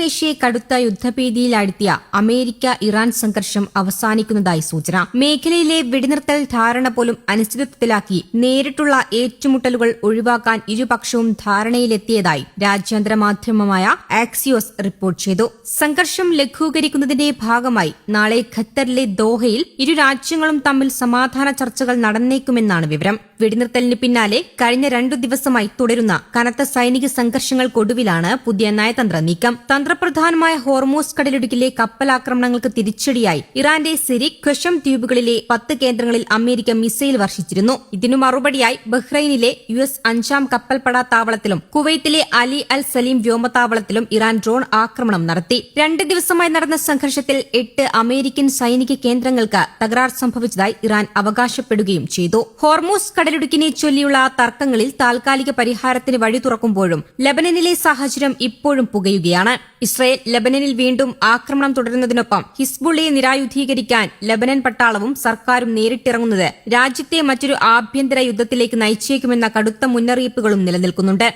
പശ്ചിമേഷ്യയെ കടുത്ത യുദ്ധഭീതിയിലാഴ്ത്തിയ America Iran സംഘർഷം അവസാനിക്കുന്നതായി സൂചന. മേഖലയിലെ വെടിനിർത്തൽ ധാരണ പോലും അനിശ്ചിതത്വത്തിലാക്കി നേരിട്ടുള്ള ഏറ്റുമുട്ടലുകൾ ഒഴിവാക്കാൻ ഇരുപക്ഷവും ധാരണയിലെത്തിയതായി രാജ്യാന്തര മാധ്യമമായ ആക്സിയോസ് റിപ്പോർട്ട് ചെയ്തു. സംഘർഷം ലഘൂകരിക്കുന്നതിന്റെ ഭാഗമായി നാളെ ഖത്തറിലെ ദോഹയിൽ ഇരു രാജ്യങ്ങളും തമ്മിൽ സമാധാന ചർച്ചകൾ നടന്നേക്കുമെന്നാണ് വിവരം. വെടിനിർത്തലിന് പിന്നാലെ കഴിഞ്ഞ 2 ദിവസമായി തുടരുന്ന കനത്ത സൈനിക സംഘർഷങ്ങൾക്കൊടുവിലാണ് പുതിയ നയതന്ത്ര നീക്കം. തന്ത്രപ്രധാനമായ ഹോർമൂസ് കടലിടുക്കിലെ കപ്പലാക്രമണങ്ങൾക്ക് തിരിച്ചടിയായി ഇറാന്റെ സിരിക്, ഖഷം ദ്വീപുകളിലെ 10 കേന്ദ്രങ്ങളിൽ അമേരിക്ക മിസൈൽ വർഷിച്ചിരുന്നു. ഇതിനു മറുപടിയായി ബഹ്റൈനിലെ US 5-ാം കപ്പൽപ്പട താവളത്തിലും കുവൈത്തിലെ അലി അൽ സലീം വ്യോമതാവളത്തിലും ഇറാൻ ഡ്രോൺ ആക്രമണം നടത്തി. 2 ദിവസമായി നടന്ന സംഘർഷത്തിൽ 8 അമേരിക്കൻ സൈനിക കേന്ദ്രങ്ങൾക്ക് തകരാർ സംഭവിച്ചതായി ഇറാൻ അവകാശപ്പെടുകയും ചെയ്തു. ഹോർമൂസ് കടലിടുക്കിനെ ചൊല്ലിയുള്ള തർക്കങ്ങളിൽ താൽക്കാലിക പരിഹാരത്തിന് വഴി തുറക്കുമ്പോഴും ലബനനിലെ സാഹചര്യം ഇപ്പോഴും പുകയുകയാണ്. ഇസ്രയേൽ ലബനനിൽ വീണ്ടും ആക്രമണം തുടരുന്നതിനൊപ്പം ഹിസ്ബുള്ളയെ നിരായുധീകരിക്കാൻ ലബനൻ പട്ടാളവും സർക്കാരും നേരിട്ടിറങ്ങുന്നത് രാജ്യത്തെ മറ്റൊരു ആഭ്യന്തര യുദ്ധത്തിലേക്ക് നയിച്ചേക്കുമെന്ന കടുത്ത മുന്നറിയിപ്പുകളും നിലനിൽക്കുന്നുണ്ട്.